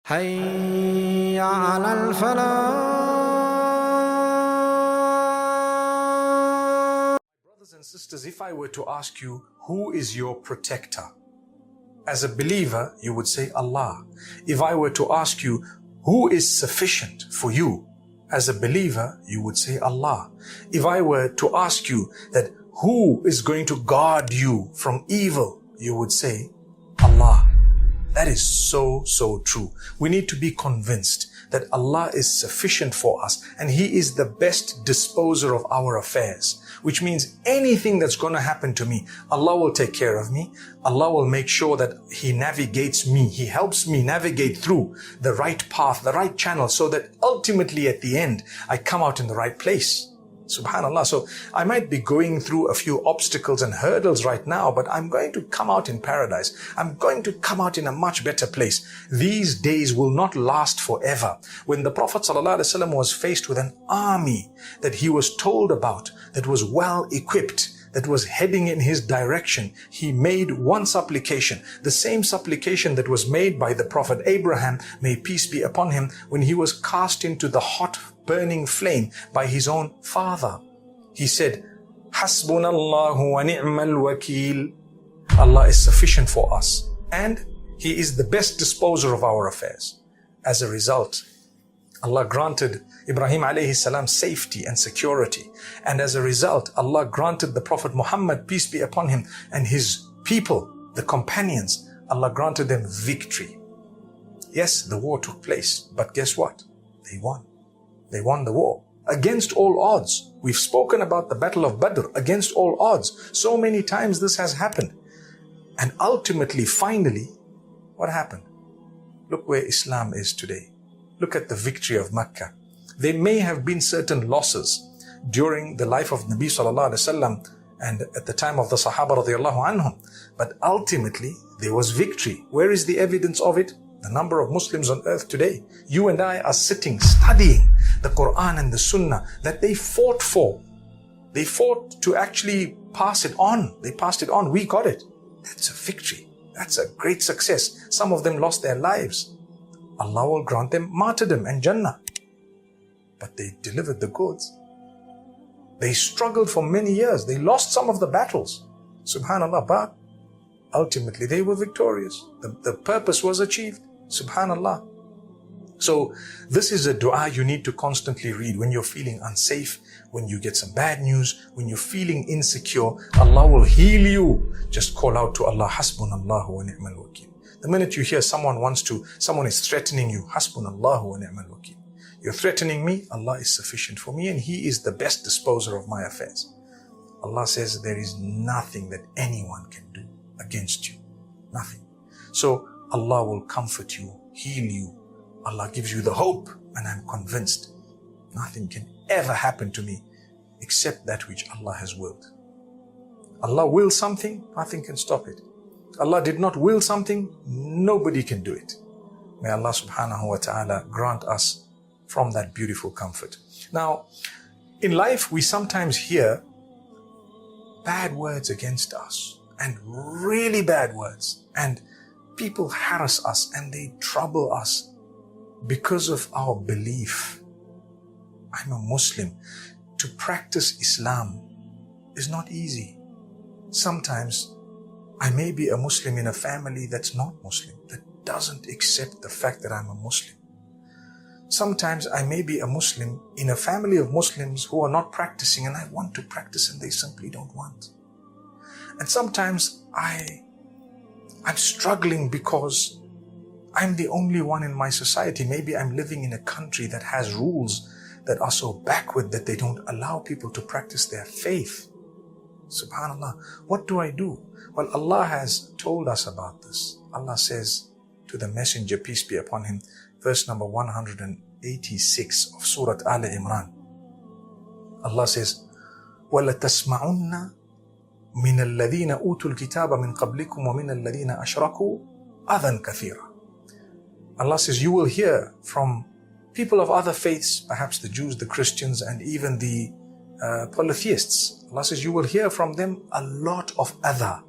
حي على الفلاح. Brothers and sisters, if I were to ask you, who is your protector? As a believer, you would say Allah. If I were to ask you, who is sufficient for you? As a believer, you would say Allah. If I were to ask you that who is going to guard you from evil, you would say Allah. That is so true. We need to be convinced that Allah is sufficient for us and He is the best disposer of our affairs, which means anything that's going to happen to me, Allah will take care of me. Allah will make sure that He navigates me. He helps me navigate through the right path, the right channel, so that ultimately at the end, I come out in the right place. Subhanallah. So I might be going through a few obstacles and hurdles right now, but I'm going to come out in paradise. I'm going to come out in a much better place. These days will not last forever. When the Prophet ﷺ was faced with an army that he was told about, that was well equipped, that was heading in his direction, he made one supplication, the same supplication that was made by the Prophet Abraham, may peace be upon him, when he was cast into the hot burning flame by his own father. He said, Hasbunallahu wa ni'mal wakil. Allah is sufficient for us and He is the best disposer of our affairs. As a result, Allah granted Ibrahim alayhi salam safety and security. And as a result, Allah granted the Prophet Muhammad, peace be upon him, and his people, the companions, Allah granted them victory. Yes, the war took place, but guess what? They won. They won the war against all odds. We've spoken about the Battle of Badr, against all odds. So many times this has happened. And ultimately, finally, what happened? Look where Islam is today. Look at the victory of Mecca. There may have been certain losses during the life of Nabi sallallahu alaihi wasallam and at the time of the Sahaba radiyallahu anhum, but ultimately there was victory. Where is the evidence of it? The number of Muslims on earth today. You and I are sitting, studying the Quran and the Sunnah that they fought for. They fought to actually pass it on. They passed it on. We got it. That's a victory. That's a great success. Some of them lost their lives. Allah will grant them martyrdom and Jannah. But they delivered the goods. They struggled for many years. They lost some of the battles. Subhanallah. But ultimately they were victorious. The purpose was achieved. Subhanallah. So this is a dua you need to constantly read when you're feeling unsafe, when you get some bad news, when you're feeling insecure. Allah will heal you. Just call out to Allah, Hasbunallahu wa ni'mal wakil. The minute you hear someone is threatening you, Hasbunallahu wa ni'mal wakil. You're threatening me, Allah is sufficient for me and He is the best disposer of my affairs. Allah says there is nothing that anyone can do against you. Nothing. So Allah will comfort you, heal you. Allah gives you the hope, and I'm convinced nothing can ever happen to me except that which Allah has willed. Allah wills something, nothing can stop it. Allah did not will something, nobody can do it. May Allah subhanahu wa ta'ala grant us from that beautiful comfort. Now, in life we sometimes hear bad words against us, and really bad words, and people harass us and they trouble us because of our belief. I'm a Muslim. To practice Islam is not easy. Sometimes I may be a Muslim in a family that's not Muslim, that doesn't accept the fact that I'm a Muslim. Sometimes I may be a Muslim in a family of Muslims who are not practicing, and I want to practice and they simply don't want. And sometimes I'm struggling because I'm the only one in my society. Maybe I'm living in a country that has rules that are so backward that they don't allow people to practice their faith. Subhanallah. What do I do? Well, Allah has told us about this. Allah says to the Messenger, peace be upon him, verse number 186 of Surah Al Imran. Allah says, وَلَتَسْمَعُنَّ مِنَ الَّذِينَ أُوتُوا الْكِتَابَ مِنْ قَبْلِكُمْ وَمِنَ الَّذِينَ أَشْرَكُوا أَذًى كَثِيرًا. Allah says, you will hear from people of other faiths, perhaps the Jews, the Christians, and even the polytheists. Allah says, you will hear from them a lot of adha.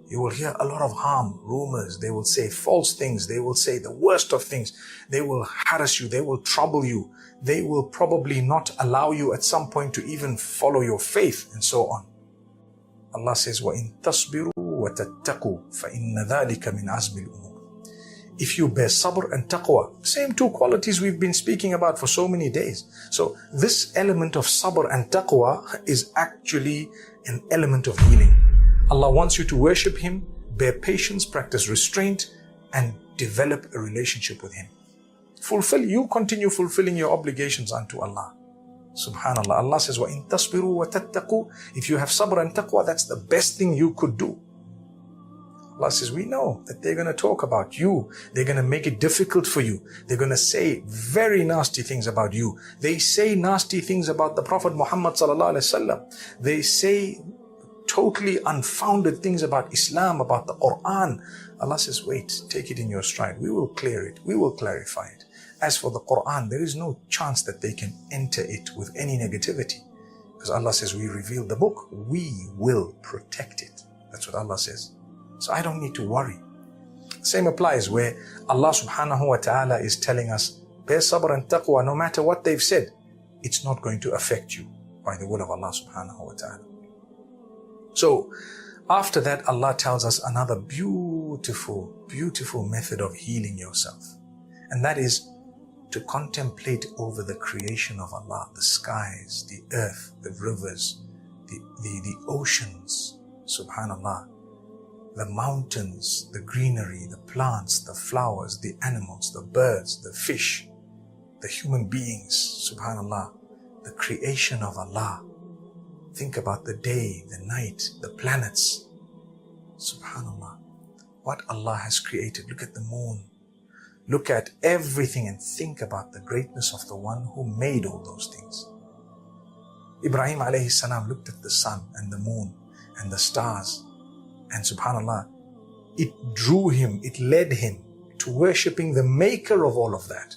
You will hear a lot of harm, rumors. They will say false things. They will say the worst of things. They will harass you. They will trouble you. They will probably not allow you at some point to even follow your faith and so on. Allah says, وَإِن تَصْبِرُوا وَتَتَّقُوا فَإِنَّ ذَلِكَ مِنْ عَزْمِ الْأُمُورِ. If you bear sabr and taqwa, same two qualities we've been speaking about for so many days. So this element of sabr and taqwa is actually an element of healing. Allah wants you to worship Him, bear patience, practice restraint, and develop a relationship with Him. Continue fulfilling your obligations unto Allah. Subhanallah. Allah says, وَإِن تَصْبِرُوا وَتَتَّقُوا. If you have sabr and taqwa, that's the best thing you could do. Allah says, we know that they're going to talk about you. They're going to make it difficult for you. They're going to say very nasty things about you. They say nasty things about the Prophet Muhammad sallallahu alaihi wasallam. They say totally unfounded things about Islam, about the Quran. Allah says, wait, take it in your stride. We will clear it. We will clarify it. As for the Quran, there is no chance that they can enter it with any negativity. Because Allah says, we revealed the book. We will protect it. That's what Allah says. So I don't need to worry. Same applies where Allah subhanahu wa ta'ala is telling us, bear sabr and taqwa, no matter what they've said, it's not going to affect you by the will of Allah subhanahu wa ta'ala. So after that, Allah tells us another beautiful, beautiful method of healing yourself. And that is to contemplate over the creation of Allah, the skies, the earth, the rivers, the oceans, subhanallah, the mountains, the greenery, the plants, the flowers, the animals, the birds, the fish, the human beings, subhanallah, the creation of Allah. Think about the day, the night, the planets, subhanallah, what Allah has created. Look at the moon. Look at everything and think about the greatness of the one who made all those things. Ibrahim alayhi salam looked at the sun and the moon and the stars, and subhanallah, it drew him, it led him to worshipping the maker of all of that.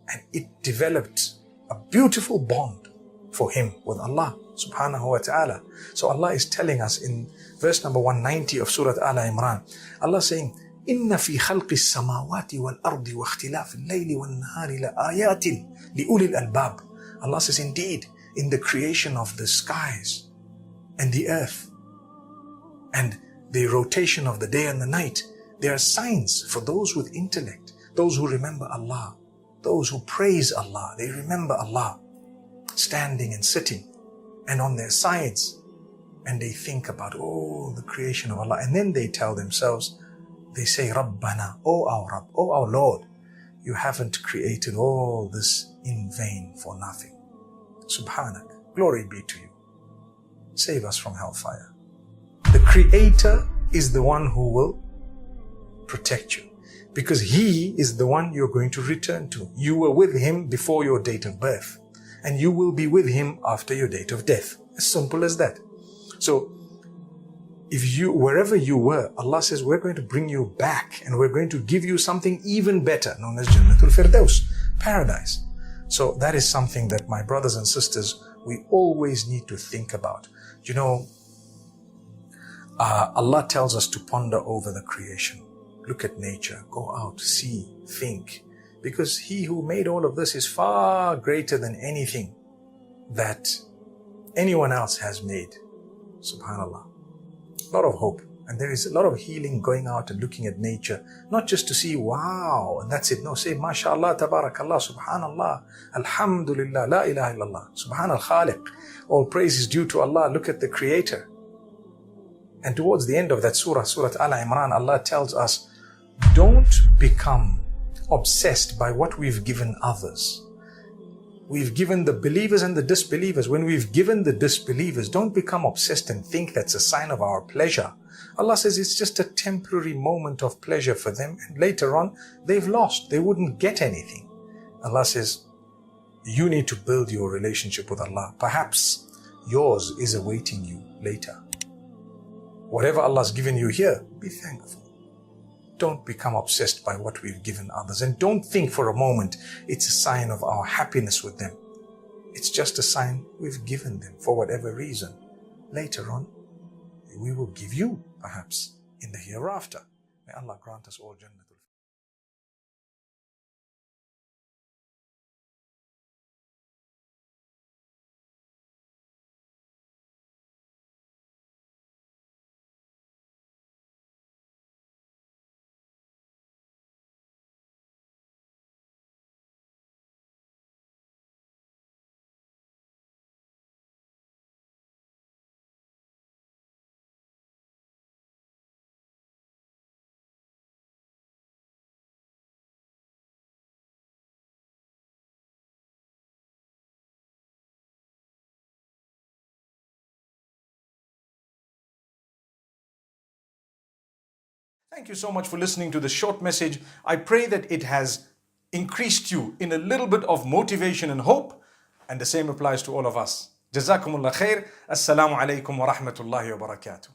And it developed a beautiful bond for him with Allah subhanahu wa ta'ala. So Allah is telling us in verse number 190 of Surah Al-Imran, Allah saying, إِنَّ فِي خَلْقِ السَّمَاوَاتِ وَالْأَرْضِ وَاخْتِلَافِ اللَّيْلِ وَالنَّهَارِ لَآيَاتٍ لِأُولِي الْأَلْبَابِ. Allah says, indeed, in the creation of the skies and the earth and the rotation of the day and the night, there are signs for those with intellect, those who remember Allah, those who praise Allah. They remember Allah standing and sitting and on their sides, and they think about, oh, the creation of Allah. And then they tell themselves, they say, Rabbana, oh our Rabb, oh our Lord, you haven't created all this in vain for nothing. Subhanak, glory be to you. Save us from hellfire. The Creator is the one who will protect you, because He is the one you're going to return to. You were with Him before your date of birth, and you will be with Him after your date of death. As simple as that. So, wherever you were, Allah says, we're going to bring you back, and we're going to give you something even better, known as Jannatul Firdaus, paradise. So that is something that, my brothers and sisters, we always need to think about. You know, Allah tells us to ponder over the creation. Look at nature, go out, see, think. Because He who made all of this is far greater than anything that anyone else has made. Subhanallah. A lot of hope. And there is a lot of healing going out and looking at nature. Not just to see, wow, and that's it. No, say, MashaAllah, Tabarakallah, Subhanallah, Alhamdulillah, La ilaha illallah, Subhanal Khaliq. All praise is due to Allah. Look at the Creator. And towards the end of that surah, Surah Al-Imran, Allah tells us, don't become obsessed by what we've given others. We've given the believers and the disbelievers. When we've given the disbelievers, don't become obsessed and think that's a sign of our pleasure. Allah says it's just a temporary moment of pleasure for them, and later on, they've lost. They wouldn't get anything. Allah says, you need to build your relationship with Allah. Perhaps yours is awaiting you later. Whatever Allah's given you here, be thankful. Don't become obsessed by what we've given others, and don't think for a moment it's a sign of our happiness with them. It's just a sign we've given them for whatever reason. Later on, we will give you, perhaps, in the hereafter. May Allah grant us all Jannatul. Thank you so much for listening to this short message. I pray that it has increased you in a little bit of motivation and hope, and the same applies to all of us. Jazakumullah khair. Assalamu alaikum wa rahmatullahi wa barakatuh.